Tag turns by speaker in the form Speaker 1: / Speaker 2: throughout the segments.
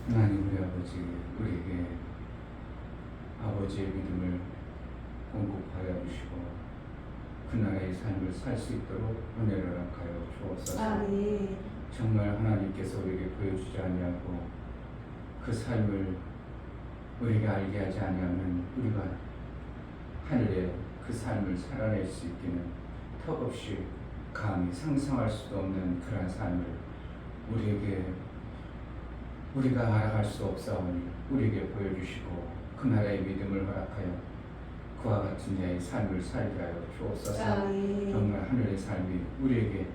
Speaker 1: 하나님 우리 아버지, 우리에게 아버지의 믿음을 공급하여 주시고 그 나라의 삶을 살 수 있도록 은혜를 허락하여 주옵소서.
Speaker 2: 아멘.
Speaker 1: 정말 하나님께서 우리에게 보여주지 아니하고 그 삶을 우리가 알게 하지 아니하면 우리가 하늘의 그 삶을 살아낼 수 있기는 턱없이 감히 상상할 수도 없는 그러한 삶을 우리가 알아갈 수 없사오니 우리에게 보여주시고 그 나라의 믿음을 허락하여 그와 같은 자의 삶을 살게 하여 주옵소서. 정말 하늘의 삶이 우리에게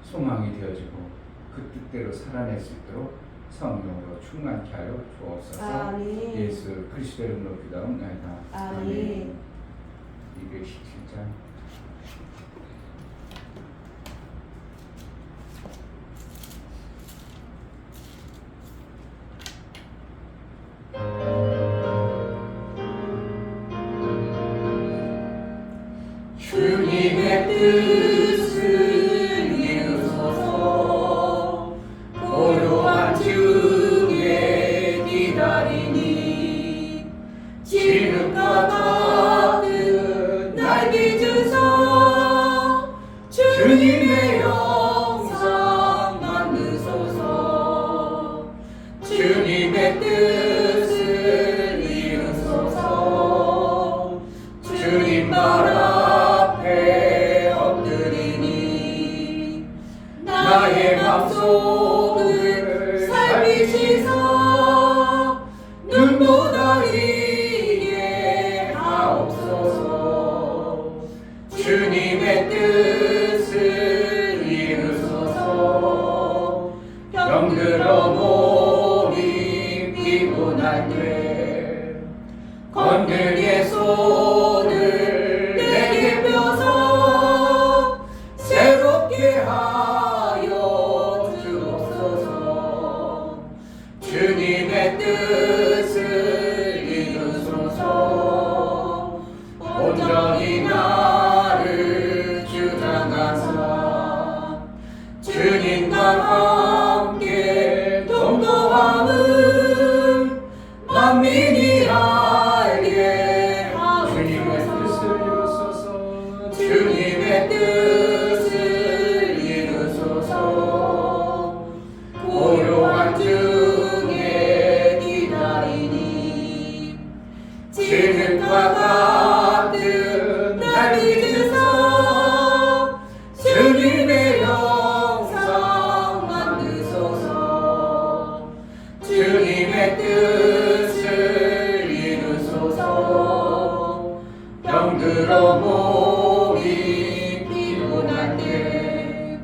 Speaker 1: 소망이 되어지고 그 뜻대로 살아낼 수 있도록 성령으로 충만케 하여 주옵소서. 예수 그리스도의 이름으로 기도하옵나이다.
Speaker 2: 아멘.
Speaker 1: 217장
Speaker 3: 주님의 뜻을 이루소서. 고요한 중에 기다리니 지름과 같은 날 빚으소. 주님의 영상 만드소서. 주님의 뜻을 이루소서. 주님 나라 나의 맘속을 살피시사 눈보다 이게 하옵소서. 주님의 뜻을 이루소서. 병들어 몸이 피곤할 때 건들의 손을 내게 펴서 새롭게 하여 주옵소서. 주님의 뜻을 이루소서. 온전히 나를 주장하사 주님과 함께 동거함은 만민이 알게 하옵소서. 주님의 뜻을 이루소서. 고요한 중에 기다리니 지금과 같은 날 빚으사 주님의 영상 만드소서. 주님의 뜻을 이루소서. 병들어 몸이 피곤할 때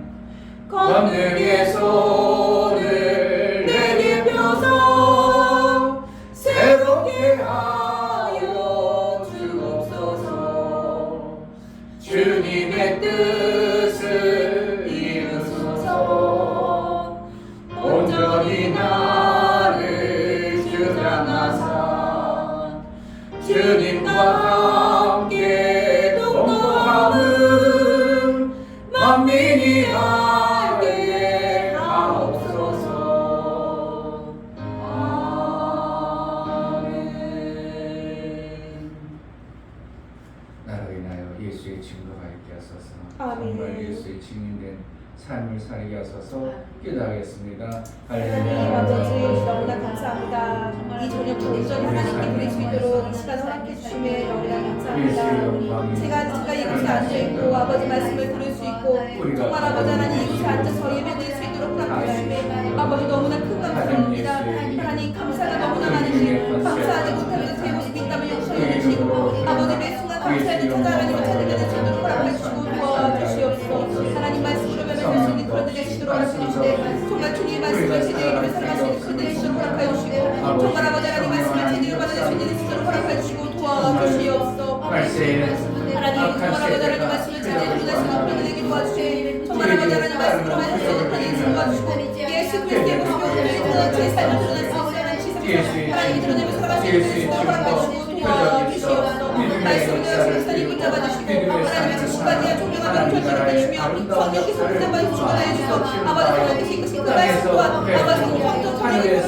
Speaker 3: 권능의 손을 내게 펴서 새롭게 하여 주옵소서. 주님의 뜻을 이루소서. 온전히 나를 주장하사 주님과 함께 동거함은 만민이 알게 하옵소서. 아멘.
Speaker 1: 나로 인하여 예수의 증거가 있게 하소서.
Speaker 2: 아멘.
Speaker 1: 정말 예수의 증인된 삶을 살게 하소서. 기도하겠습니다.
Speaker 2: 하나님 아버지 너무나 감사합니다. 이 저녁 온전히 하나님께 드릴 수 있도록 이 시간 허락해 주심에 너무나 감사합니다. 제가 이곳에 앉아있고 아버지 말씀을 들을 수 있고 정말 아버지 하나님 이곳에 앉아서 예배드릴 수 있도록 허락해 주심에 아버지 너무나 큰 감사합니다. 하나님 감사가 너무나 많으시고 감사하지 못하면서 제 모습이 있다면 용서해 주시고 아버지 매 순간 감사하는 찾아 하나님을 찾게 될 수 있도록 허락해 주시고 도와주시옵소서. 하나님 말씀으로 변할 수 있는 그런 들 되시도록 허락해 주시되 정말 주님의 말씀을 제대로 살아갈 수 있는 그들 되시도록 허락해 주시고 정말 아버지 하나님 말씀을 제대로 받아낼 수 있는 되시도록 허락해 주시고 도와주시옵소서. 하나님 정말 아버지 하나님 말씀을 제대로 받아낼 수 있는 그들 되게 도와주시고 정말 아버지 하나님 말씀으로 말할 수 있는 그들 되게 도와주시고 예수 그리스도의 모습을 드러내는 제 삶을 드러낼 수 있는 지상 하나님이 드러내며 살아갈 수 있는 되시도록 허락해 주시고 도와주시옵소서. 말씀을 목사님 붙잡아 주시고 하나님의 주시까지 존경하며 결정해 주시며 성령께서 붙잡아 주시고 아버지 성령께서 이끄신 그 말씀과 아버지 성령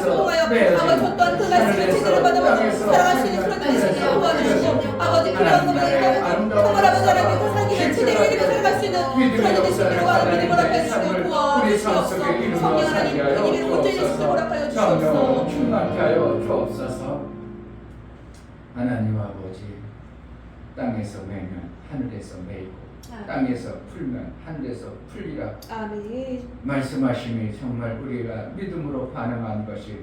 Speaker 2: 통하여 아버지 저 또한 그 말씀을 제대로 받아보고 살아갈 수 있는 그런 되시기를 도와주시고 아버지 필요한 것만 정말 아버지 하나님 그 살기를 제대로 이루고 살아갈 수 있는 그런 되시기를 원하는 믿음을 앞에 주시고 도와주시옵소서. 성령 하나님 그 일을 온전히 주시고 허락하여 주시옵소서.
Speaker 1: 충만케 하여 주옵소서. 하나님 아버지, 땅에서 매면 하늘에서 매이고 땅에서 풀면 하늘에서 풀리라
Speaker 2: 아멘.
Speaker 1: 말씀하심이 정말 우리가 믿음으로 반응한 것이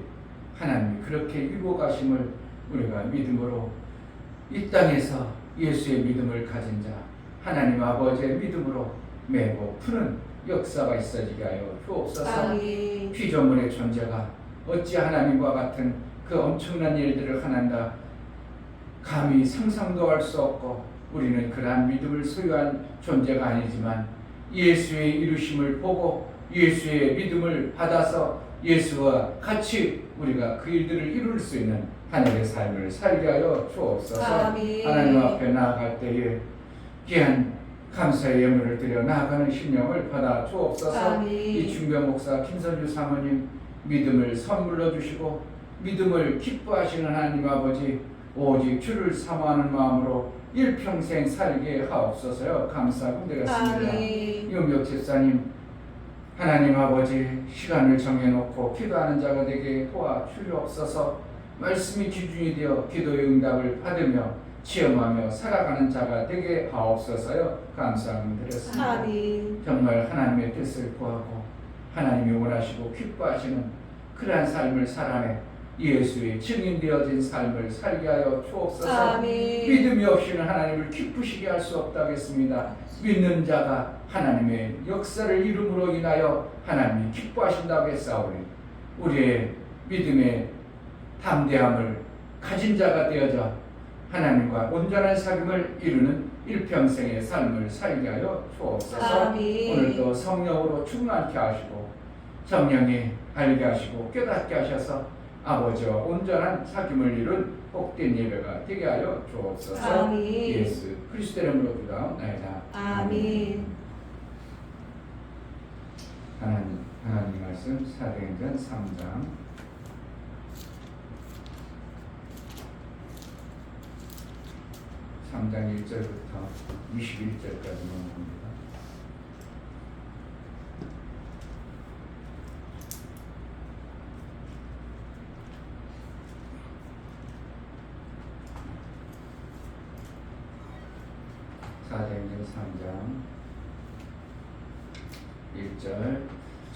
Speaker 1: 하나님이 그렇게 이루어 가심을 우리가 믿음으로 이 땅에서 예수의 믿음을 가진 자 하나님 아버지의 믿음으로 매고 푸는 역사가 있어지게 하여 주옵소서.
Speaker 2: 아멘.
Speaker 1: 피조물의 존재가 어찌 하나님과 같은 그 엄청난 일들을 하난다 감히 상상도 할 수 없고 우리는 그러한 믿음을 소유한 존재가 아니지만 예수의 이루심을 보고 예수의 믿음을 받아서 예수와 같이 우리가 그 일들을 이룰 수 있는 하늘의 삶을 살게 하여 주옵소서.
Speaker 2: 아멘.
Speaker 1: 하나님 앞에 나아갈 때에 귀한 감사의 예물을 드려 나아가는 심령을 받아 주옵소서.
Speaker 2: 아멘.
Speaker 1: 이 중변 목사 김선주 사모님 믿음을 선물로 주시고 믿음을 기뻐하시는 하나님 아버지 오직 주를 사모하는 마음으로 일평생 살게 하옵소서요. 감사하고 드렸습니다.
Speaker 2: 아멘.
Speaker 1: 유명 집사님 하나님 아버지 시간을 정해놓고 기도하는 자가 되게 도와주옵소서. 말씀이 기준이 되어 기도의 응답을 받으며 체험하며 살아가는 자가 되게 하옵소서요. 감사함을 드렸습니다.
Speaker 2: 아멘.
Speaker 1: 정말 하나님의 뜻을 구하고 하나님이 원하시고 기뻐하시는 그러한 삶을 살아내 예수의 증인되어진 삶을 살게 하여 주옵소서.
Speaker 2: 아멘.
Speaker 1: 믿음이 없이는 하나님을 기쁘시게 할 수 없다겠습니다. 믿는 자가 하나님의 역사를 이름으로 인하여 하나님이 기뻐하신다고 했사오니 우리의 믿음의 담대함을 가진 자가 되어져 하나님과 온전한 사귐을 이루는 일평생의 삶을 살게 하여 주옵소서.
Speaker 2: 아멘.
Speaker 1: 오늘도 성령으로 충만케 하시고 성령이 알게 하시고 깨닫게 하셔서 아버지와 온전한 사귐을 이룬 복된 예배가 되게 하여 주옵소서.
Speaker 2: 아멘.
Speaker 1: 예수 그리스도 이름으로 기도하옵나이다.
Speaker 2: 아멘.
Speaker 1: 하나님 말씀 사도행전 3장 1절부터 21절까지 넘어갑니다. 사도행전 3장 1절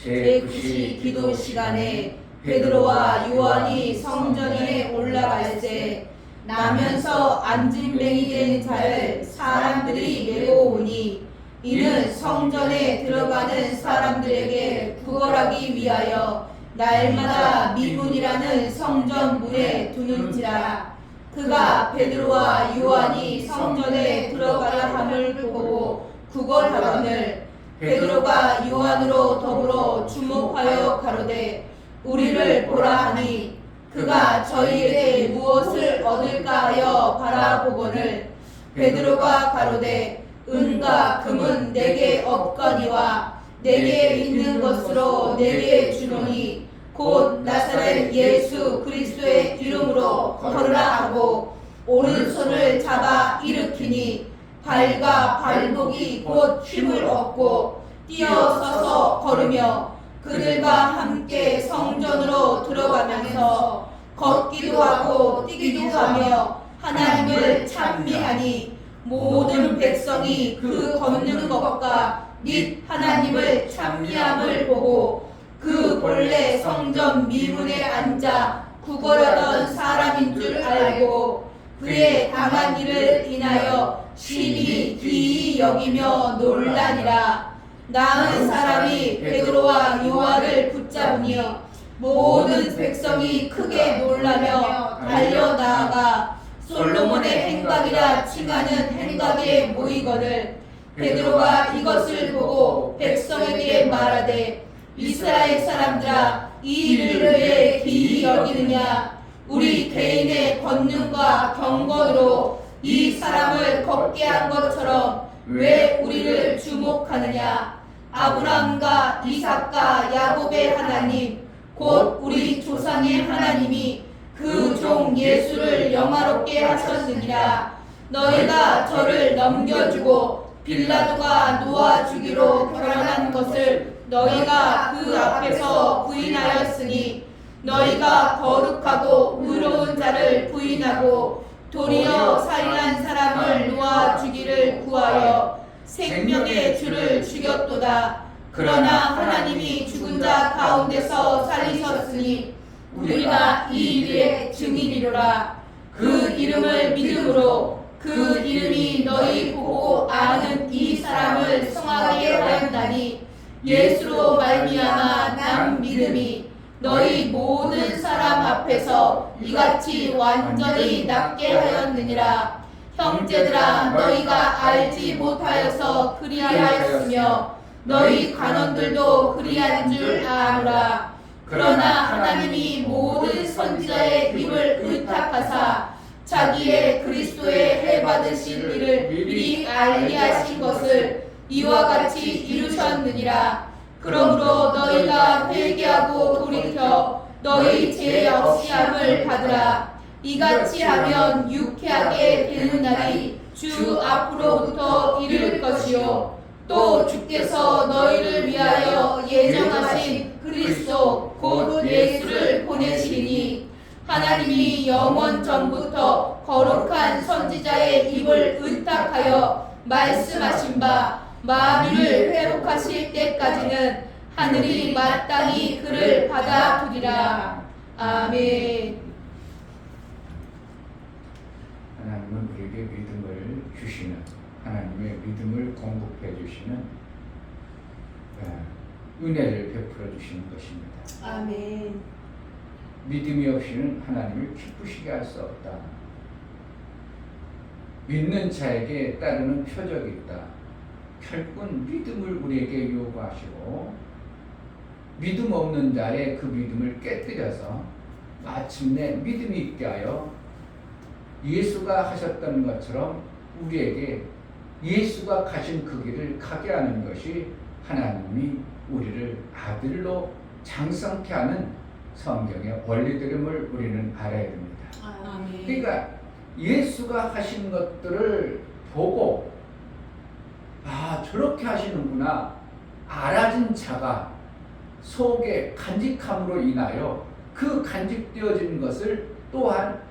Speaker 2: 제9시 기도 시간에 베드로와 요한이 성전 위에 올라갈 때 나면서 안진뱅이 된 자를 사람들이 메고 오니 이는 성전에 들어가는 사람들에게 구걸하기 위하여 날마다 미문이라는 성전 문에 두는지라. 그가 베드로와 요한이 성전에 들어가려 함을 보고 구걸하거늘 베드로가 요한으로 더불어 주목하여 가로되 우리를 보라 하니 그가 저희에게 무엇을 얻을까 하여 바라보거늘 베드로가 가로되 은과 금은 내게 없거니와 내게 있는 것으로 내게 주노니 곧 나사렛 예수 그리스도의 이름으로 걸으라 하고 오른손을 잡아 일으키니 발과 발목이 곧 힘을 얻고 뛰어서서 걸으며 그들과 함께 성전으로 들어가면서 걷기도 하고 뛰기도 하며 하나님을 찬미하니 모든 백성이 그 걷는 것과 및 하나님을 찬미함을 보고 그 본래 성전 미문에 앉아 구걸하던 사람인 줄 알고 그의 당한 일을 인하여 심히 기이 여기며 놀라니라. 나은 사람이 베드로와 요한을 붙잡으니 모든 백성이 크게 놀라며 달려나아가 솔로몬의 행각이라 칭하는 행각에 모이거늘 베드로가 이것을 보고 백성에게 말하되 이스라엘 사람들아 이 일을 왜 기이 여기느냐. 우리 개인의 권능과 경건으로 이 사람을 걷게 한 것처럼 왜 우리를 주목하느냐. 아브라함과 이삭과 야곱의 하나님 곧 우리 조상의 하나님 얻게 하셨느니라. 너희가 저를 넘겨주고 빌라도가 놓아주기로 결혼한 것을 너희가 그 앞에서 부인하였으니 너희가 거룩하고 의로운 자를 부인하고 도리어 살인한 사람을 놓아주기를 구하여 생명의 주를 죽였도다. 그러나 하나님이 죽은 자 가운데서 살리셨으니 우리가 이 일의 증인이로라. 그 이름을 믿음으로 그 이름이 너희 보고 아는 이 사람을 성하게 하였나니 예수로 말미암아 난 믿음이 너희 모든 사람 앞에서 이같이 완전히 낫게 하였느니라. 형제들아 너희가 알지 못하여서 그리하였으며 너희 간원들도 그리한 줄 아노라. 그러나 하나님이 모든 선지자의 입을 의탁하사 자기의 그리스도의 해 받으신 일을 미리 알게 하신 것을 이와 같이 이루셨느니라. 그러므로 너희가 회개하고 돌이켜 너희 죄 없이함을 받으라. 이같이 하면 유쾌하게 되는 날이 주 앞으로부터 이를 것이요 또 주께서 너희를 위하여 예정하신 그리스도 곧 예수를 보내시리니 하나님이 영원 전부터 거룩한 선지자의 입을 의탁하여 말씀하신 바 만유를 회복하실 때까지는 하늘이 마땅히 그를 받아두리라. 아멘.
Speaker 1: 하나님은 우리에게 믿음을 주시는, 하나님의 믿음을 공급해 주시는 은혜를 베풀어 주시는 것입니다.
Speaker 2: 아멘.
Speaker 1: 믿음이 없이는 하나님을 기쁘시게 할 수 없다. 믿는 자에게 따르는 표적이 있다. 결국은 믿음을 우리에게 요구하시고 믿음 없는 자의 그 믿음을 깨뜨려서 마침내 믿음이 있게 하여 예수가 하셨던 것처럼 우리에게 예수가 가신 그 길을 가게 하는 것이 하나님이 우리를 아들로 장성케 하는 성경의 원리들임을 우리는 알아야 됩니다.
Speaker 2: 아멘.
Speaker 1: 그러니까 예수가 하신 것들을 보고 저렇게 하시는구나 알아진 자가 속에 간직함으로 인하여 그 간직되어진 것을 또한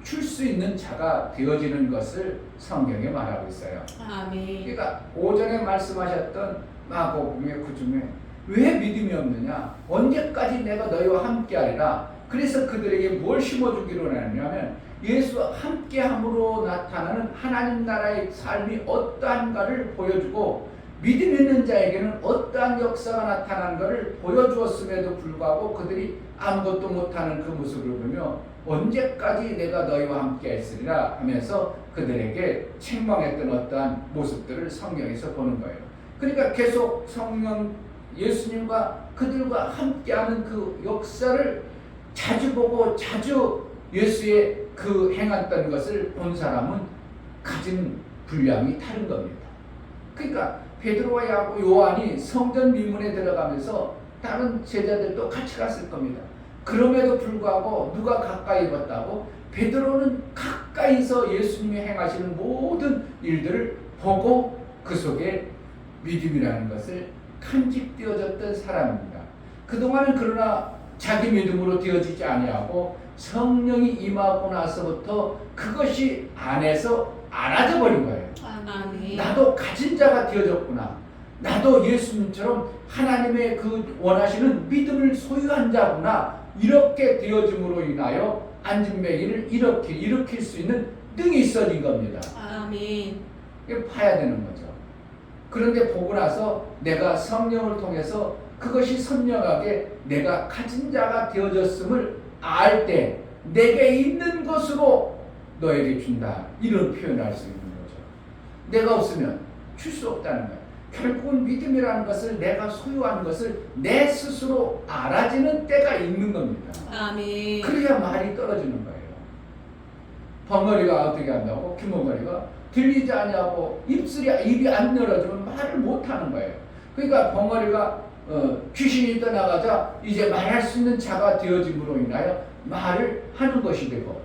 Speaker 1: 줄 수 있는 자가 되어지는 것을 성경에 말하고 있어요.
Speaker 2: 아멘.
Speaker 1: 그러니까 오전에 말씀하셨던 마고복음의 그 중에 왜 믿음이 없느냐? 언제까지 내가 너희와 함께하리라? 그래서 그들에게 뭘 심어주기로 하냐면 예수와 함께함으로 나타나는 하나님 나라의 삶이 어떠한가를 보여주고 믿음 있는 자에게는 어떠한 역사가 나타나는 것을 보여주었음에도 불구하고 그들이 아무것도 못하는 그 모습을 보며 언제까지 내가 너희와 함께 했으리라 하면서 그들에게 책망했던 어떠한 모습들을 성경에서 보는 거예요. 그러니까 계속 성령 예수님과 그들과 함께하는 그 역사를 자주 보고 자주 예수의 그 행했던 것을 본 사람은 가진 분량이 다른 겁니다. 그러니까 베드로와 야고 요한이 성전 미문에 들어가면서 다른 제자들도 같이 갔을 겁니다. 그럼에도 불구하고 누가 가까이 봤다고? 베드로는 가까이서 예수님이 행하시는 모든 일들을 보고 그 속에 믿음이라는 것을 간직되어졌던 사람입니다. 그동안은 그러나 자기 믿음으로 되어지지 아니하고 성령이 임하고 나서부터 그것이 안에서 알아져 버린 거예요.
Speaker 2: 아멘.
Speaker 1: 나도 가진 자가 되어졌구나. 나도 예수님처럼 하나님의 그 원하시는 믿음을 소유한 자구나. 이렇게 되어짐으로 인하여 안진뱅이를 일으킬 수 있는 능이 있어진 겁니다.
Speaker 2: 아멘.
Speaker 1: 이거 봐야 되는 거죠. 그런데 보고 나서 내가 성령을 통해서 그것이 선명하게 내가 가진 자가 되어졌음을 알 때 내게 있는 것으로 너에게 준다. 이런 표현을 할 수 있는 거죠. 내가 없으면 줄 수 없다는 거예요. 결국은 믿음이라는 것을 내가 소유한 것을 내 스스로 알아지는 때가 있는 겁니다.
Speaker 2: 아멘.
Speaker 1: 그래야 말이 떨어지는 거예요. 벙어리가 어떻게 한다고? 귀머거리가 들리지 않냐고 입이 안 열어지면 말을 못하는 거예요. 그러니까 벙어리가 귀신이 떠나가자 이제 말할 수 있는 자가 되어짐으로 인하여 말을 하는 것이 되고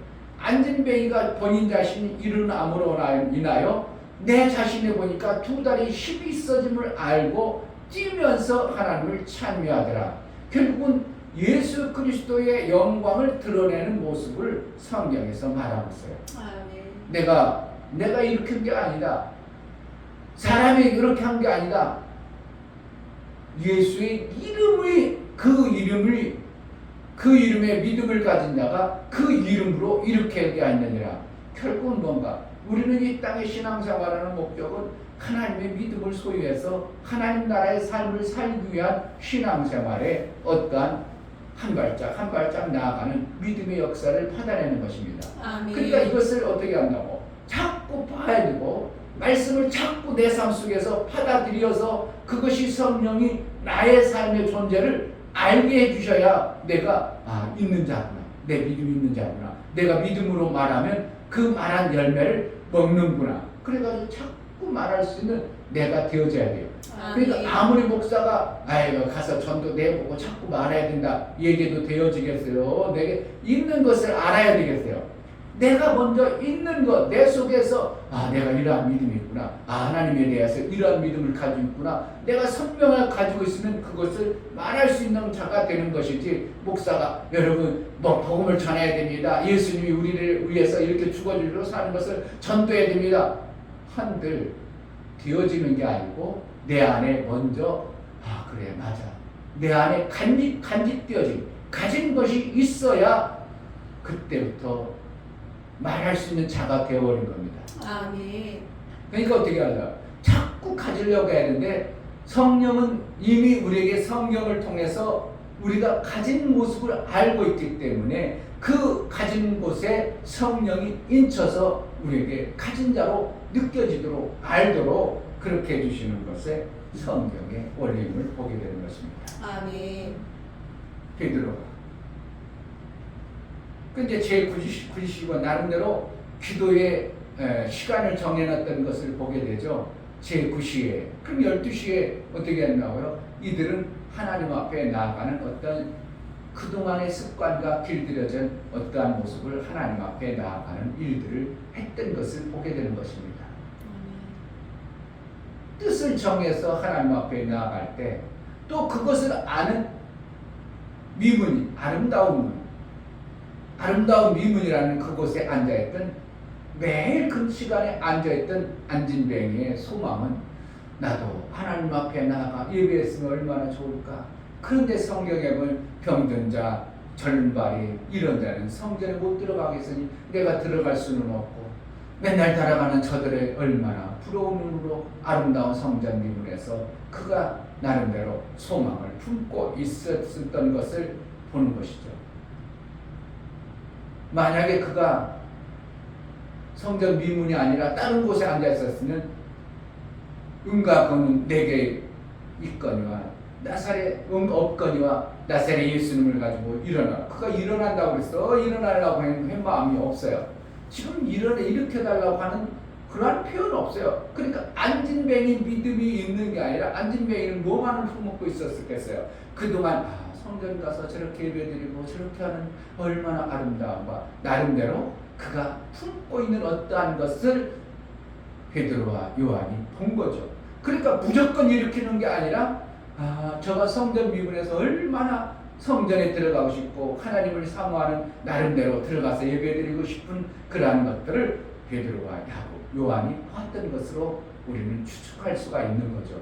Speaker 1: 안진뱅이가 본인 자신이 일어남으로 인하여 내 자신에 보니까 두 다리 힘이 있어짐을 알고 뛰면서 하나님을 찬미하더라. 결국은 예수 그리스도의 영광을 드러내는 모습을 성경에서 말하고 있어요. 내가 이렇게 한 게 아니다. 사람이 이렇게 한 게 아니다. 예수의 이름의 그 이름에 믿음을 가진 자가 그 이름으로 이렇게 하게 하느니라. 결국은 뭔가 우리는 이 땅의 신앙생활하는 목적은 하나님의 믿음을 소유해서 하나님 나라의 삶을 살기 위한 신앙생활에 어떠한 한 발짝 한 발짝 나아가는 믿음의 역사를 받아내는 것입니다. 그러니까 이것을 어떻게 한다고? 자꾸 봐야 되고 말씀을 자꾸 내 삶 속에서 받아들여서 그것이 성령이 나의 삶의 존재를 알게 해주셔야 내가 있는 자구나, 내 믿음이 있는 자구나, 내가 믿음으로 말하면 그 말한 열매를 먹는구나. 그래가지고 자꾸 말할 수 있는 내가 되어져야 돼요. 그러니까 아무리 목사가 가서 전도 내보고 자꾸 말해야 된다 얘기도 되어지겠어요? 내게 있는 것을 알아야 되겠어요? 내가 먼저 있는 것, 내 속에서 내가 이러한 믿음이 있구나, 하나님에 대해서 이러한 믿음을 가지고 있구나, 내가 성령을 가지고 있으면 그것을 말할 수 있는 자가 되는 것이지, 목사가 여러분 복음을 전해야 됩니다, 예수님이 우리를 위해서 이렇게 죽어주려 사는 것을 전도해야 됩니다 한들 되어지는 게 아니고 내 안에 먼저 그래 맞아, 내 안에 간직되어진 가진 것이 있어야 그때부터 말할 수 있는 자가 되어버린 겁니다. 그러니까 어떻게 하냐, 자꾸 가지려고 해야 하는데 성령은 이미 우리에게 성경을 통해서 우리가 가진 모습을 알고 있기 때문에 그 가진 곳에 성령이 인쳐서 우리에게 가진 자로 느껴지도록 알도록 그렇게 해주시는 것에 성경의 원리임을 보게 되는 것입니다. 베드로가 근데 제 9시고 나름대로 기도의 시간을 정해놨던 것을 보게 되죠. 제 9시에. 그럼 12시에 어떻게 했나고요? 이들은 하나님 앞에 나아가는 어떤 그동안의 습관과 길들여진 어떠한 모습을 하나님 앞에 나아가는 일들을 했던 것을 보게 되는 것입니다. 뜻을 정해서 하나님 앞에 나아갈 때 또 그것을 아는 미문이 아름다운 미문이라는 그곳에 앉아있던, 매일 그 시간에 앉아있던 안진뱅이의 소망은 나도 하나님 앞에 나아가 예배했으면 얼마나 좋을까. 그런데 성경에 보면 병든 자, 절발이 이런 자는 성전에 못 들어가겠으니 내가 들어갈 수는 없고, 맨날 따라가는 저들의 얼마나 부러운 눈으로 아름다운 성전 미문에서 그가 나름대로 소망을 품고 있었던 것을 보는 것이죠. 만약에 그가 성전 미문이 아니라 다른 곳에 앉아 있었으면 은과 금은 내게 있거니와 나사렛 없거니와 나사렛 예수님을 가지고 일어나. 그가 일어난다고 그랬어. 일어나려고 하는 마음이 없어요. 지금 이렇게 해달라고 하는 그러한 표현 없어요. 그러니까 안진뱅이 믿음이 있는 게 아니라 안진뱅이는 뭐만을 품먹고 있었겠어요. 그동안 성전 가서 저렇게 예배드리고 저렇게 하는 얼마나 아름다움과 나름대로 그가 품고 있는 어떠한 것을 베드로와 요한이 본 거죠. 그러니까 무조건 일으키는 게 아니라 저가 성전 미문에서 얼마나 성전에 들어가고 싶고 하나님을 사모하는 나름대로 들어가서 예배드리고 싶은 그러한 것들을 베드로와 요한이 봤던 것으로 우리는 추측할 수가 있는 거죠.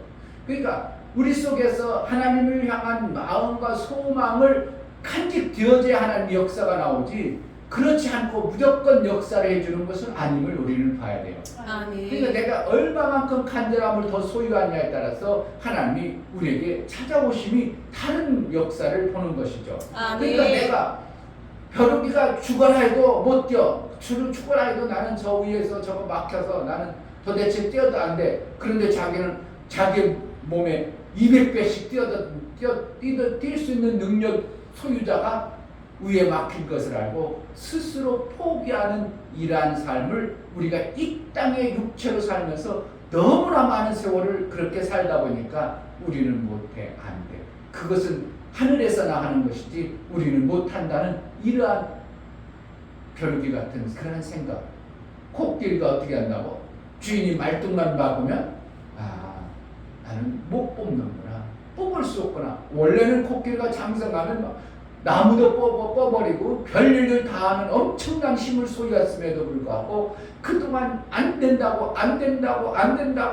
Speaker 1: 그러니까 우리 속에서 하나님을 향한 마음과 소망을 간직되어져야 하나님의 역사가 나오지, 그렇지 않고 무조건 역사를 해주는 것은 아님을 우리는 봐야 돼요. 그러니까 내가 얼마만큼 간절함을 더 소유하냐에 따라서 하나님이 우리에게 찾아오심이 다른 역사를 보는 것이죠. 그러니까 내가 벼룩이가 죽어라 해도 못 뛰어. 죽어라 해도 나는 저 위에서 저거 막혀서 나는 도대체 뛰어도 안 돼. 그런데 자기는 자기 몸에 200배씩 뛸 수 있는 능력 소유자가 위에 막힌 것을 알고 스스로 포기하는 이러한 삶을 우리가 이 땅의 육체로 살면서 너무나 많은 세월을 그렇게 살다 보니까 우리는 못해, 안 돼. 그것은 하늘에서 나가는 것이지 우리는 못한다는 이러한 벼룩이 같은 그런 생각. 코끼리가 어떻게 한다고? 주인이 말뚝만 박으면 나는 못 뽑는구나. 뽑을 수 없구나. 원래는 코끼리가 장성하면 막 나무도 뽑아버리고 별일을 다 하는 엄청난 힘을 소유했음에도 불구하고 그동안 안 된다고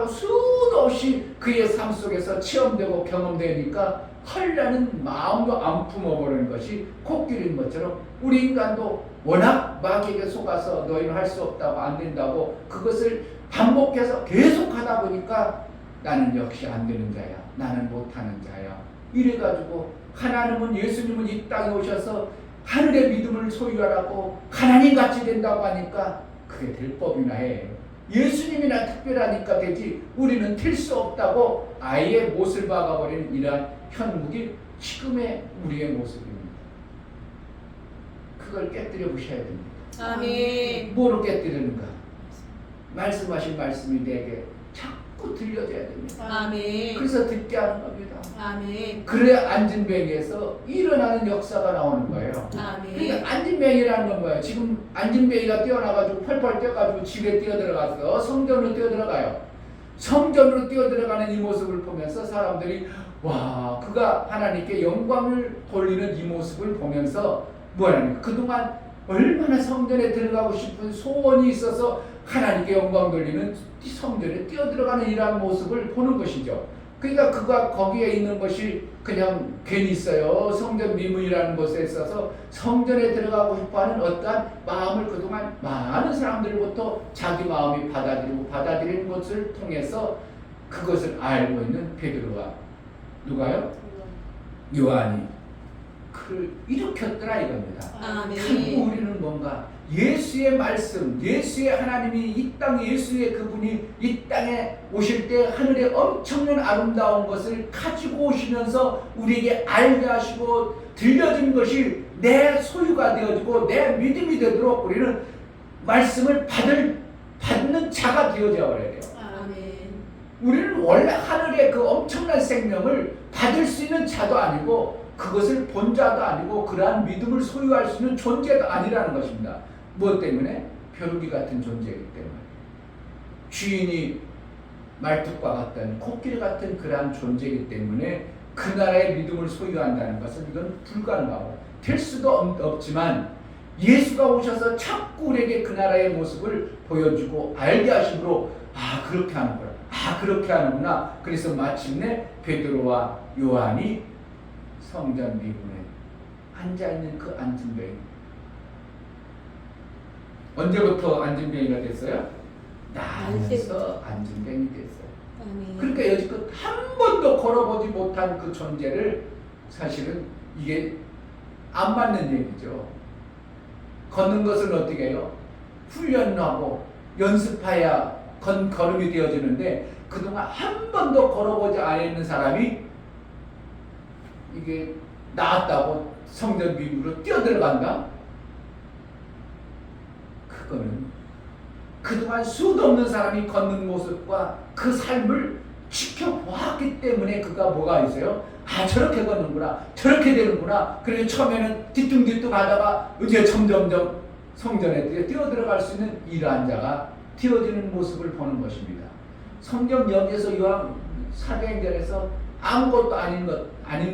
Speaker 1: 수도 없이 그의 삶 속에서 체험되고 경험되니까 하려는 마음도 안 품어버리는 것이 코끼리인 것처럼 우리 인간도 워낙 마귀에게 속아서 너희는 할 수 없다고 안 된다고 그것을 반복해서 계속하다 보니까 나는 역시 안 되는 자야. 나는 못하는 자야. 이래가지고 하나님은 예수님은 이 땅에 오셔서 하늘의 믿음을 소유하라고 하나님같이 된다고 하니까 그게 될 법이나 해. 예수님이나 특별하니까 되지 우리는 될 수 없다고 아예 못을 박아버리는 이러한 현묵이 지금의 우리의 모습입니다. 그걸 깨뜨려 보셔야 됩니다.
Speaker 2: 아멘.
Speaker 1: 뭐로 깨뜨리는가? 말씀하신 말씀이 내게 자꾸 들려져야 됩니다.
Speaker 2: 아멘.
Speaker 1: 그래서 듣게 하는 겁니다.
Speaker 2: 아멘.
Speaker 1: 그래야 안진뱅이에서 일어나는 역사가 나오는 거예요.
Speaker 2: 아멘.
Speaker 1: 그러니까 안진뱅이라는 건 뭐예요? 지금 안진뱅이가 뛰어나가지고 펄펄 뛰어가지고 집에 뛰어들어가서 성전으로 뛰어들어가요. 성전으로 뛰어들어가는 이 모습을 보면서 사람들이 와, 그가 하나님께 영광을 돌리는 이 모습을 보면서 뭐하냐면 그동안 얼마나 성전에 들어가고 싶은 소원이 있어서 하나님께 영광 돌리는 성전에 뛰어들어가는 이러한 모습을 보는 것이죠. 그러니까 그가 거기에 있는 것이 그냥 괜히 있어요. 성전 미문이라는 곳에 있어서 성전에 들어가고 싶어하는 어떠한 마음을 그동안 많은 사람들로부터 자기 마음이 받아들이는 것을 통해서 그것을 알고 있는 베드로와 누가요? 요한이 그를 일으켰더라 이겁니다.
Speaker 2: 아멘.
Speaker 1: 결국 우리는 뭔가 예수의 말씀, 예수의 하나님이 이 땅에 예수의 그분이 이 땅에 오실 때 하늘의 엄청난 아름다운 것을 가지고 오시면서 우리에게 알게 하시고 들려준 것이 내 소유가 되어지고 내 믿음이 되도록 우리는 말씀을 받는 자가 되어져 버려야 돼요.
Speaker 2: 아멘.
Speaker 1: 우리는 원래 하늘의 그 엄청난 생명을 받을 수 있는 자도 아니고 그것을 본 자도 아니고 그러한 믿음을 소유할 수 있는 존재도 아니라는 것입니다. 무엇 때문에? 벼룩이 같은 존재이기 때문에. 주인이 말뚝과 같은 코끼리 같은 그러한 존재이기 때문에 그 나라의 믿음을 소유한다는 것은 이건 불가능하고 될 수도 없지만 예수가 오셔서 자꾸 우리에게 그 나라의 모습을 보여주고 알게 하심으로 그렇게 하는구나. 그렇게 하는구나. 그래서 마침내 베드로와 요한이 성전 미문에 앉아있는 그 안진뱅이. 언제부터 안진뱅이가 됐어요? 나에서 안진뱅이 됐어요.
Speaker 2: 아멘.
Speaker 1: 그러니까 여지껏 한 번도 걸어보지 못한 그 존재를 사실은 이게 안 맞는 얘기죠. 걷는 것은 어떻게 해요? 훈련하고 연습해야 걸음이 되어지는데 그동안 한 번도 걸어보지 않았는 사람이 이게 나았다고 성전 미문으로 뛰어들어간다? 그거는 그동안 수도 없는 사람이 걷는 모습과 그 삶을 지켜보았기 때문에 그가 뭐가 있어요? 저렇게 걷는구나, 저렇게 되는구나. 그리고 처음에는 뒤뚱뒤뚱 하다가 이제 점점점 성전에 뛰어들어갈 수 있는 이러한 자가 되어지는 모습을 보는 것입니다. 성경 여기에서 요한 사도행전에서 아무것도 아닌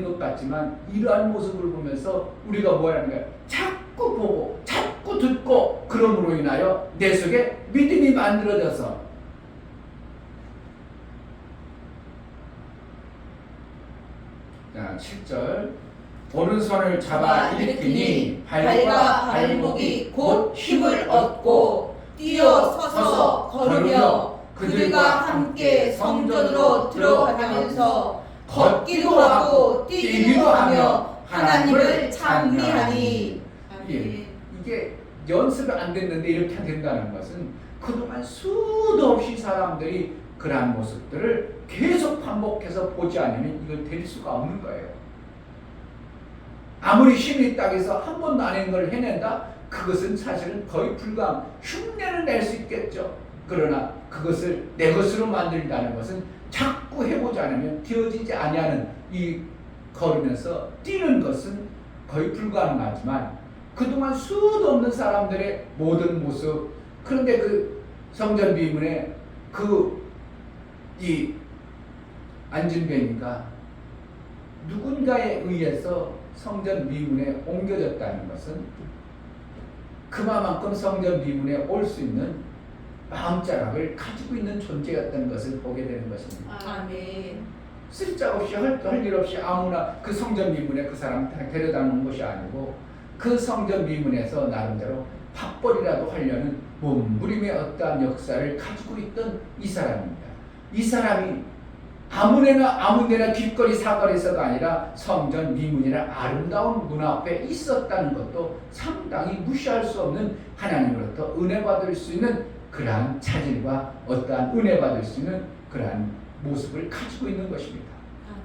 Speaker 1: 것 같지만 이러한 모습을 보면서 우리가 뭐라는 거야? 자꾸 보고 자꾸 듣고 그러므로 인하여 내 속에 믿음이 만들어져서 자 7절 오른손을 잡아 일으키니 발과 발목이 곧 힘을 얻고
Speaker 2: 뛰어 서서 걸으며 그들과 함께 성전으로 들어가면서 걷기도 하고 뛰기도 하며 하나님을 찬미하니.
Speaker 1: 이게 연습이 안 됐는데 이렇게 된다는 것은 그동안 수도 없이 사람들이 그러한 모습들을 계속 반복해서 보지 않으면 이거 될 수가 없는 거예요. 아무리 힘이 있다고 해서 한 번도 안 한 걸 해낸다? 그것은 사실은 거의 불가능. 흉내를 낼 수 있겠죠. 그러나 그것을 내 것으로 만든다는 것은 자꾸 해보지 않으면 되어지지 아니하는 이 걸으면서 뛰는 것은 거의 불가능하지만 그동안 수도 없는 사람들의 모든 모습. 그런데 그 성전 비문에 이 안진뱅이가 누군가에 의해서 성전 비문에 옮겨졌다는 것은 그만큼 성전 비문에 올 수 있는 마음자락을 가지고 있는 존재였다는 것을 보게 되는 것입니다.
Speaker 2: 아멘.
Speaker 1: 쓸데없이 할 일 없이 아무나 그 성전 비문에 그 사람 데려다 놓은 것이 아니고 그 성전 비문에서 나름대로 밥벌이라도 하려는 몸부림의 어떠한 역사를 가지고 있던 이 사람입니다. 이 사람이 아무데나 길거리 사거리에서가 아니라 성전 미문이나 아름다운 문 앞에 있었다는 것도 상당히 무시할 수 없는 하나님으로부터 은혜 받을 수 있는 그러한 차질과 어떠한 은혜 받을 수 있는 그러한 모습을 가지고 있는 것입니다.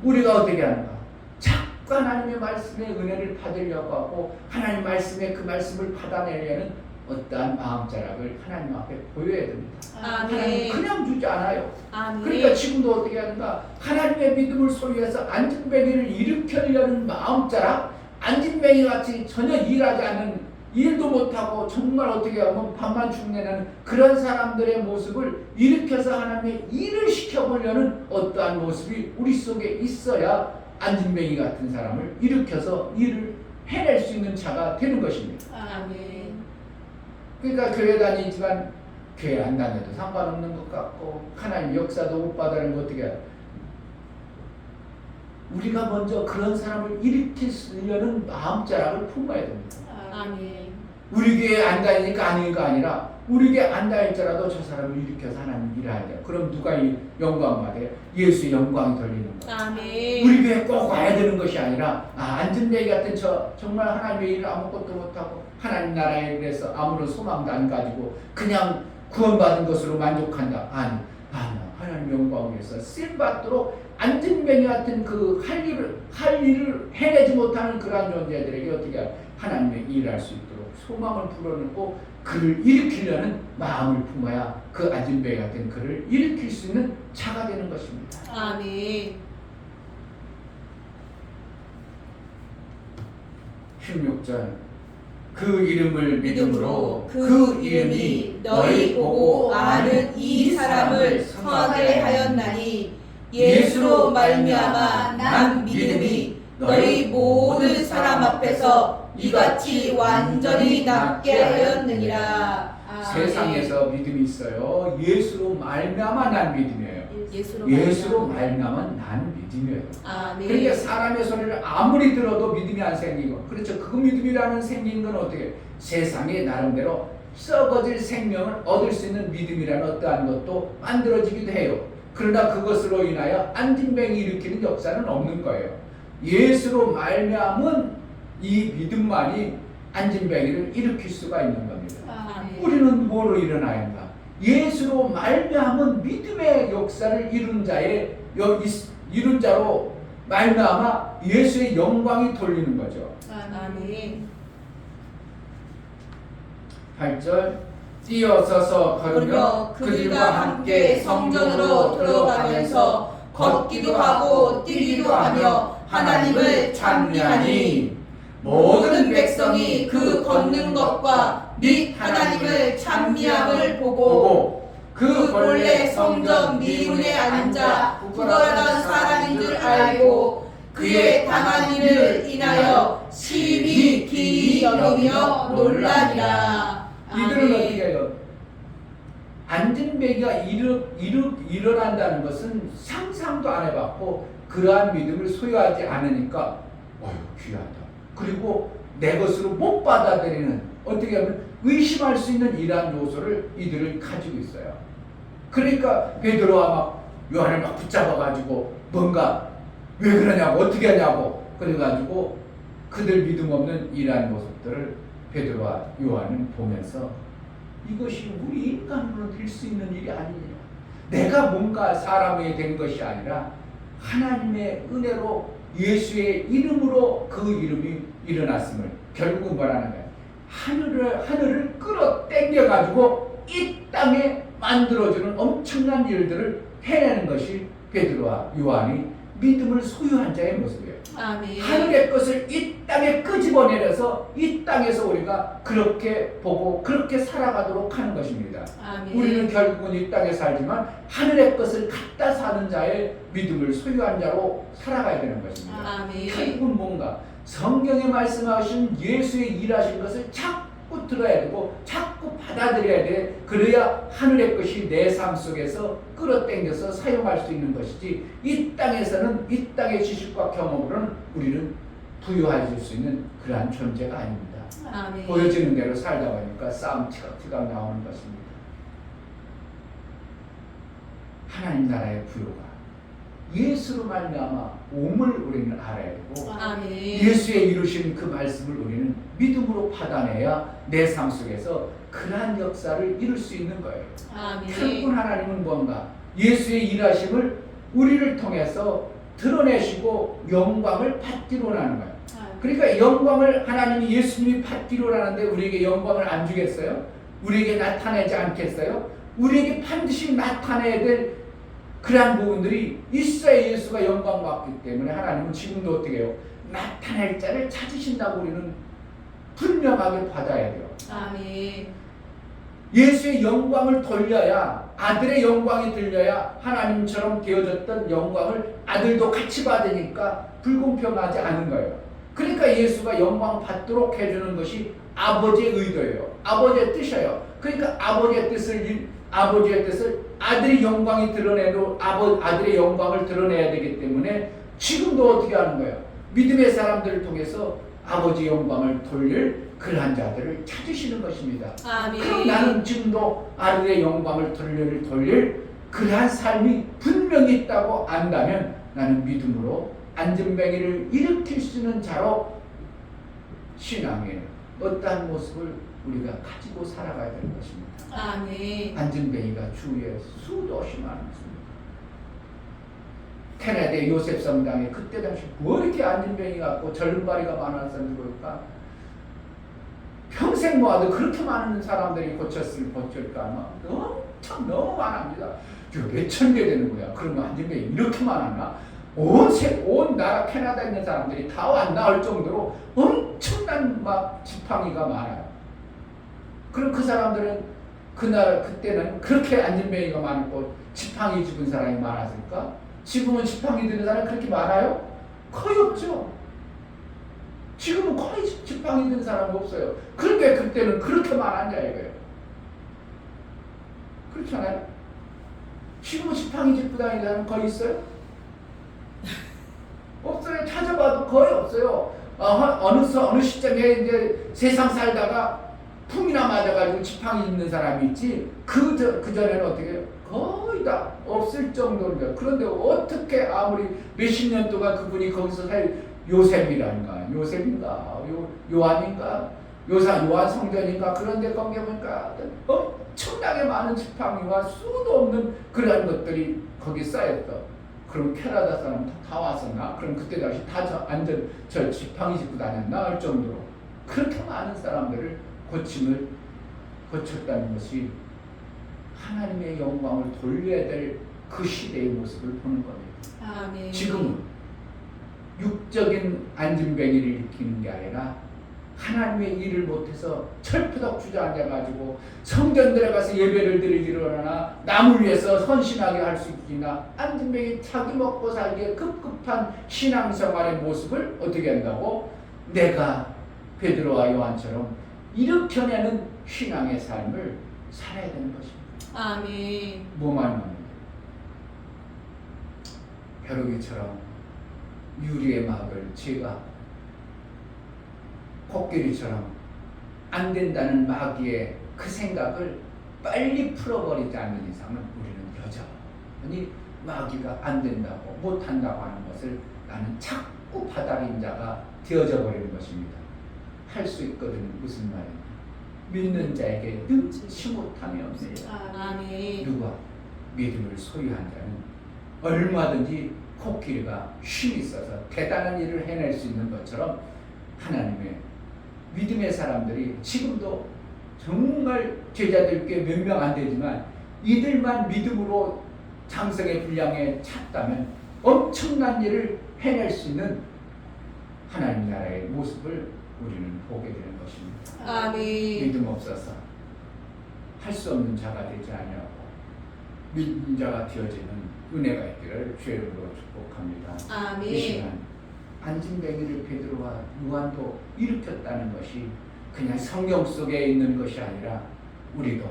Speaker 1: 우리가 어떻게 하는가? 자꾸 하나님의 말씀의 은혜를 받으려고 하고 하나님 말씀의 그 말씀을 받아내려는 어떠한 마음자락을 하나님 앞에 보여야 됩니다. 하나님 그냥 주지 않아요. 그러니까 지금도 어떻게 하는가? 하나님의 믿음을 소유해서 안진뱅이를 일으키려는 마음자락, 안진뱅이 같이 전혀 일하지 않는, 일도 못하고 정말 어떻게 하면 밥만 축내는 그런 사람들의 모습을 일으켜서 하나님의 일을 시켜보려는 어떠한 모습이 우리 속에 있어야 안진뱅이 같은 사람을 일으켜서 일을 해낼 수 있는 자가 되는 것입니다.
Speaker 2: 아멘.
Speaker 1: 그러니까 교회 다니지만 교회 안 다녀도 상관없는 것 같고 하나님 역사도 못 받아는 거 어떻게 해요? 우리가 먼저 그런 사람을 일으키려는 마음자락을 품어야 됩니다.
Speaker 2: 아멘.
Speaker 1: 우리 교회 안 다니니까 아니가 아니라 우리 교회 안 다닐지라도 저 사람을 일으켜서 하나님 일해야 돼요. 그럼 누가 이 영광 받아요? 예수의 영광이 돌리는 거예요.
Speaker 2: 아멘.
Speaker 1: 우리 교회 꼭 와야 되는 것이 아니라 안진뱅이 같은 정말 하나님의 일을 아무것도 못하고 하나님 나라에 대해서 아무런 소망도 안 가지고 그냥 구원받은 것으로 만족한다. 아니 하나님 영광을 위해서 쓰임받도록 안진뱅이 같은 그 할 일을 해내지 못하는 그러한 존재들에게 어떻게 하나님의 일을 할 수 있도록 소망을 불어넣고 그를 일으키려는 마음을 품어야 그 안진뱅이 같은 그를 일으킬 수 있는 자가 되는 것입니다.
Speaker 2: 아멘.
Speaker 1: 16절 그 이름을 믿음으로
Speaker 2: 그 이름이 너희 보고 아는 이 사람을 선하게 하였나니 예수로 말미암아 난 믿음이 너희 모든 사람 앞에서 이같이 완전히 낫게 하였느니라.
Speaker 1: 세상에서 믿음이 있어요. 예수로 말미암아 난 믿음이에요. 예수로 말미암아 난 믿음이에요.
Speaker 2: 아멘.
Speaker 1: 그러니까 사람의 소리를 아무리 들어도 믿음이 안 생기고, 그렇죠. 그 믿음이라는 생긴 건 어떻게? 세상에 나름대로 썩어질 생명을 얻을 수 있는 믿음이라는 어떠한 것도 만들어지기도 해요. 그러나 그것으로 인하여 안진뱅이 일으키는 역사는 없는 거예요. 예수로 말미암은 이 믿음만이 안진뱅이를 일으킬 수가 있는 겁니다.
Speaker 2: 아멘.
Speaker 1: 우리는 뭐로 일어나야 한다? 예수로 말미암은 믿음의 역사를 이룬 자로 말미암아 예수의 영광이 돌리는 거죠.
Speaker 2: 아멘.
Speaker 1: 8절 뛰어서서 걸으며 그들과 함께 성전으로 들어가면서 걷기도 하고 뛰기도 하며 하나님을 찬미하니
Speaker 2: 모든 백성이 그 걷는 것과 및 하나님을 찬미함을 보고 그 본래 성전 미문에 앉아 구걸하던 사람인 줄 알고 그의 당한 일을 인하여 심히 기이 여기며 놀라니라.
Speaker 1: 이들은 어떻게 해요? 안진뱅이가 일어난다는 것은 상상도 안 해봤고 그러한 믿음을 소유하지 않으니까 귀하다. 그리고 내 것으로 못 받아들이는, 어떻게 하면 의심할 수 있는 이러한 요소를 이들을 가지고 있어요. 그러니까 베드로와 막 요한을 막 붙잡아가지고 뭔가 왜 그러냐고 어떻게 하냐고 그래가지고 그들 믿음 없는 이러한 모습들을 베드로와 요한은 보면서 이것이 우리 인간으로 될 수 있는 일이 아니냐. 내가 뭔가 사람이 된 것이 아니라 하나님의 은혜로 예수의 이름으로 그 이름이 일어났음을, 결국 뭐라는 거야? 하늘을 끌어당겨 가지고 이 땅에 만들어주는 엄청난 일들을 해내는 것이 베드로와 요한이 믿음을 소유한 자의 모습이에요.
Speaker 2: 아멘.
Speaker 1: 하늘의 것을 이 땅에 끄집어내려서 이 땅에서 우리가 그렇게 보고 그렇게 살아가도록 하는 것입니다.
Speaker 2: 아멘.
Speaker 1: 우리는 결국은 이 땅에 살지만 하늘의 것을 갖다 사는 자의 믿음을 소유한 자로 살아가야 되는 것입니다.
Speaker 2: 아멘.
Speaker 1: 결국은 뭔가 성경에 말씀하신 예수의 일하신 것을 자꾸 들어야 되고 자꾸 받아들여야 돼. 그래야 하늘의 것이 내 삶 속에서 끌어당겨서 사용할 수 있는 것이지, 이 땅에서는 이 땅의 지식과 경험으로는 우리는 부유해질 수 있는 그러한 존재가 아닙니다.
Speaker 2: 아멘.
Speaker 1: 보여지는 대로 살다 보니까 싸움 티각티각 나오는 것입니다. 하나님 나라의 부요가 예수로 말미암아 옴을 우리는 알아야 되고,
Speaker 2: 아멘.
Speaker 1: 예수의 이루신 그 말씀을 우리는 믿음으로 받아내야 내 삶 속에서 그러한 역사를 이룰 수 있는 거예요.
Speaker 2: 아멘.
Speaker 1: 결국 하나님은 뭔가 예수의 일하심을 우리를 통해서 드러내시고 영광을 받기로 하는 거예요. 그러니까 영광을 하나님이 예수님이 받기로 하는데 우리에게 영광을 안 주겠어요? 우리에게 나타내지 않겠어요? 우리에게 반드시 나타내야 될 그러한 부분들이 있어야 예수가 영광 받기 때문에 하나님은 지금도 어떻게 해요? 나타낼 자를 찾으신다고 우리는 분명하게 받아야 돼요.
Speaker 2: 아멘.
Speaker 1: 예수의 영광을 돌려야, 아들의 영광이 들려야 하나님처럼 되어졌던 영광을 아들도 같이 받으니까 불공평하지 않은 거예요. 그러니까 예수가 영광 받도록 해주는 것이 아버지의 의도예요. 아버지의 뜻이에요. 그러니까 아버지의 뜻을 아들의 영광이 드러내도 아들의 영광을 드러내야 되기 때문에 지금도 어떻게 하는 거예요? 믿음의 사람들을 통해서 아버지 영광을 돌릴 그러한 자들을 찾으시는 것입니다.
Speaker 2: 아멘.
Speaker 1: 그럼 나는 지금도 아들의 영광을 돌릴 그러한 삶이 분명히 있다고 안다면 나는 믿음으로 안전뱅이를 일으킬 수 있는 자로 신앙의 어떠한 모습을 우리가 가지고 살아가야 되는 것입니다.
Speaker 2: 아멘.
Speaker 1: 안전뱅이가 주위에 수도 없이 많습니다. 캐나다의 요셉 성당에 그때 당시 뭐 이렇게 안전뱅이 같고 절름발이가 많았었는지 모를까? 평생 모아도 그렇게 많은 사람들이 고쳤을까 아마 너무 많합니다. 몇천 개 되는 거야. 그러면 안전뱅이 이렇게 많았나? 온 나라 캐나다에 있는 사람들이 다 왔나 할 정도로 엄청난 막 지팡이가 많아요. 그럼 그 사람들은 그때는 그렇게 안전뱅이가 많고 지팡이 집은 사람이 많았을까? 지금은 지팡이 드는 사람이 그렇게 많아요? 거의 없죠. 지금은 거의 지팡이 드는 사람이 없어요. 그런데 그때는 그렇게 많았냐 이거예요. 그렇잖아요. 지금은 지팡이 짚고 다니는 사람 거의 있어요? 없어요. 찾아봐도 거의 없어요. 어느 시점에 이제 세상 살다가 풍이나 맞아가지고 지팡이 입는 사람이 있지, 그 전에는 어떻게 해요? 거의 다 없을 정도입니다. 그런데 어떻게 아무리 몇십 년 동안 그분이 거기서 요셉인가 요한인가 요한 성전인가 그런데 거기 보니까 엄청나게 많은 지팡이와 수도 없는 그런 것들이 거기 쌓였어. 그럼 캐나다 사람 다 왔었나? 그럼 그때 당시 다 저 지팡이 짚고 다녔나 할 정도로 그렇게 많은 사람들을 고쳤다는 것이 하나님의 영광을 돌려야 될 그 시대의 모습을 보는 겁니다.
Speaker 2: 아멘.
Speaker 1: 지금은 육적인 안전뱅이를 일으키는 게 아니라 하나님의 일을 못해서 철푸덕 주저앉아가지고 성전 들어가서 예배를 드리기로나 남을 위해서 헌신하게 할 수 있기나 안전뱅이 자기 먹고 살기에 급급한 신앙생활의 모습을 어떻게 한다고? 내가 베드로와 요한처럼 일으켜내는 신앙의 삶을 살아야 되는 것입니다.
Speaker 2: 아멘.
Speaker 1: 뭐만 합니다. 벼룩이처럼 유리의 막을 제가 코끼리처럼 안 된다는 마귀의 그 생각을 빨리 풀어버리지 않는 이상은 우리는 여전히 마귀가 안 된다고 못한다고 하는 것을 나는 자꾸 받아들인 자가 되어져 버리는 것입니다. 할 수 있거든. 무슨 말이냐? 믿는 자에게 능치 못함이 없느니라.
Speaker 2: 아멘.
Speaker 1: 누가 믿음을 소유한 자는 얼마든지 코끼리가 힘이 있어서 대단한 일을 해낼 수 있는 것처럼 하나님의 믿음의 사람들이 지금도 정말 제자들께 몇 명 안 되지만 이들만 믿음으로 장성의 분량에 찼다면 엄청난 일을 해낼 수 있는 하나님 나라의 모습을 우리는 보게 되는 것입니다.
Speaker 2: 아멘.
Speaker 1: 믿음 없어서 할 수 없는 자가 되지 아니하고 믿는 자가 되어지는 은혜가 있기를 주의 이름으로 축복합니다. 이
Speaker 2: 아멘.
Speaker 1: 시간 안진뱅이를 베드로와 요한도 일으켰다는 것이 그냥 성경 속에 있는 것이 아니라 우리도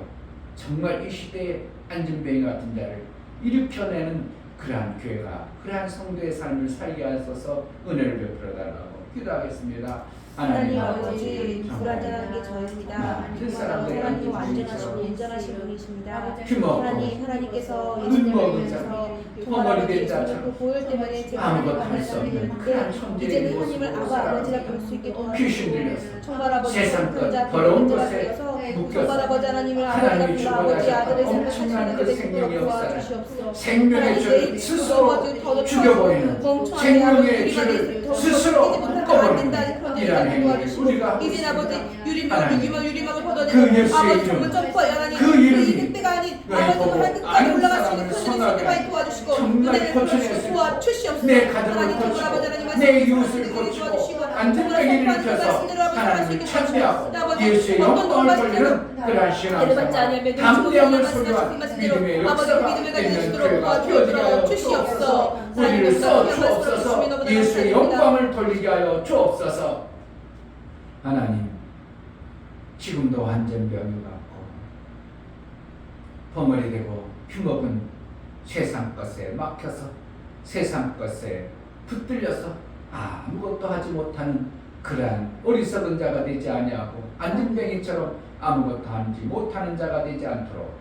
Speaker 1: 정말 이 시대에 안진뱅이 같은 자를 일으켜내는 그러한 교회가, 그러한 성도의 삶을 살게 하소서 은혜를 베풀어 달라고 기도하겠습니다.
Speaker 2: 하나님 아버지, 불완전한 게 저입니다. 하나님 완전하시고 온전하신 분이십니다. 하나님, 하나님께서 예수님께서
Speaker 1: 덩어리 된 자처럼
Speaker 2: 보혈 때문에 제가
Speaker 1: 아무것도 할 수 없는 그런 천재의
Speaker 2: 이제는
Speaker 1: 모습으로
Speaker 2: 하나님을 아버지라 부를 수 있게
Speaker 1: 귀신
Speaker 2: 도와주시고
Speaker 1: 들려서
Speaker 2: 청발 아버지
Speaker 1: 세상 것
Speaker 2: 자
Speaker 1: 더러운
Speaker 2: 문제가
Speaker 1: 것에
Speaker 2: 되어서
Speaker 1: 묶여서
Speaker 2: 청발 아버지 하나님을
Speaker 1: 하나님이
Speaker 2: 아버지라 불러 아버지 아들의 삶을
Speaker 1: 엄청난
Speaker 2: 사시는
Speaker 1: 그
Speaker 2: 데
Speaker 1: 생명의
Speaker 2: 되도록
Speaker 1: 역사를
Speaker 2: 도와주시옵소서.
Speaker 1: 생명의 죄를 스스로 죽여버리는 생명의 죄를 스스로 묶어버리는 이러한 행위를 우리가 하고
Speaker 2: 이제 아버지
Speaker 1: 하나님,
Speaker 2: 유리막을
Speaker 1: 그
Speaker 2: 걷어내고
Speaker 1: 예수의
Speaker 2: 아버지
Speaker 1: 이름,
Speaker 2: 정말 점퍼해 하나님
Speaker 1: 그 이름이
Speaker 2: 이 늑대가 아닌
Speaker 1: 너희
Speaker 2: 아버지
Speaker 1: 보고
Speaker 2: 하나님 끝까지
Speaker 1: 아는
Speaker 2: 올라갈 수
Speaker 1: 사람을
Speaker 2: 있는 큰
Speaker 1: 선하게
Speaker 2: 은혜를 도와주시고
Speaker 1: 정말
Speaker 2: 은혜를
Speaker 1: 고쳐낼
Speaker 2: 베푸시고
Speaker 1: 수
Speaker 2: 도와주시옵소서.
Speaker 1: 내 가정을
Speaker 2: 하나님 정말
Speaker 1: 고치고
Speaker 2: 아버지 하나님
Speaker 1: 내
Speaker 2: 말씀
Speaker 1: 이웃을
Speaker 2: 도와주시고
Speaker 1: 고치고
Speaker 2: 정말
Speaker 1: 안전하게
Speaker 2: 선포하는 그
Speaker 1: 일으켜서
Speaker 2: 말씀대로 아버지 할 수
Speaker 1: 하나님을
Speaker 2: 있게
Speaker 1: 찬미하고
Speaker 2: 도와주시고
Speaker 1: 예수의 영광을 돌리는 그러한 신앙생활 담대함을 소유한 믿음의 역사가 있는 교회가 되어지게 하여 주시옵소서. 우리를 써 주옵소서. 예수의 영광을 돌리게 하여 주옵소서. 하나님, 지금도 완전병이 갖고 벙어리 되고 피먹은 세상 것에 막혀서 세상 것에 붙들려서 아무것도 하지 못하는 그러한 어리석은 자가 되지 아니하고 안진뱅이처럼 아무것도 하지 못하는 자가 되지 않도록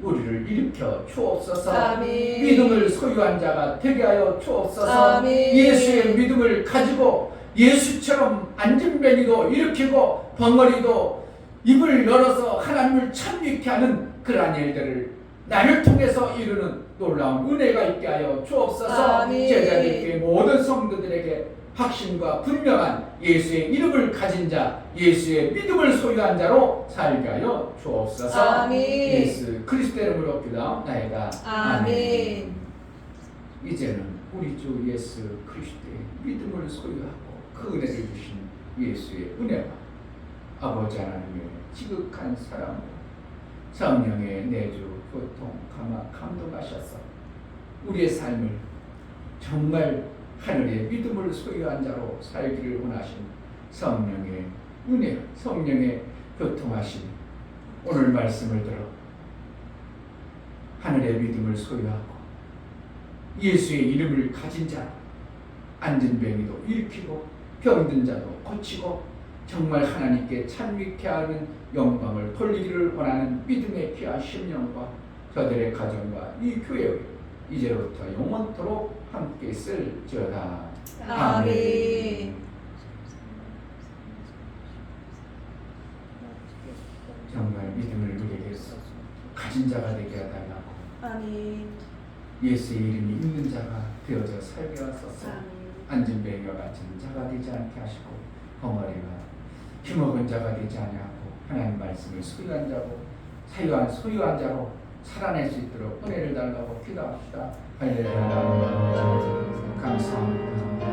Speaker 1: 우리를 일으켜 주옵소서.
Speaker 2: 아멘.
Speaker 1: 믿음을 소유한 자가 되게 하여 주옵소서.
Speaker 2: 아멘.
Speaker 1: 예수의 믿음을 가지고 예수처럼 안진뱅이도 일으키고 벙어리도 입을 열어서 하나님을 찬미케 하는 그러한 일들을 나를 통해서 이루는 놀라운 은혜가 있게 하여 주옵소서.
Speaker 2: 아멘.
Speaker 1: 제자들께 모든 성도들에게 확신과 분명한 예수의 이름을 가진 자, 예수의 믿음을 소유한 자로 살게 하여 주옵소서.
Speaker 2: 아멘.
Speaker 1: 예수 그리스도의 이름으로 기도하옵나이다.
Speaker 2: 아멘.
Speaker 1: 이제는 우리 주 예수 그리스도의 믿음을 소유하고 그 은혜를 주신 예수의 은혜와 아버지 하나님의 지극한 사랑과 성령의 내주, 교통, 감동하셔서 우리의 삶을 정말 하늘의 믿음을 소유한 자로 살기를 원하신 성령의 은혜, 성령의 교통하심, 오늘 말씀을 들어 하늘의 믿음을 소유하고 예수의 이름을 가진 자, 안진뱅이도 일으키고 병든 자도 고치고 정말 하나님께 찬미케 하는 영광을 돌리기를 원하는 믿음의 귀한 심령과 저들의 가정과 이 교회에 이제부터 영원토록 함께 있을지어다.
Speaker 2: 아멘.
Speaker 1: 정말 믿음을 누리게 가진 자가 되게 해달라고
Speaker 2: 아멘.
Speaker 1: 예수의 이름이 있는 자가 되어져 살게 하소서.
Speaker 2: 아멘.
Speaker 1: 안진뱅이와 같은 자가 되지 않게 하시고 벙어리가 힘먹은 자가 되지 아니하고 하나님 말씀을 소유한 자고 소유한 자로 살아낼 수 있도록 은혜를 달라고 기도합시다. 할렐루야. 감사합니다.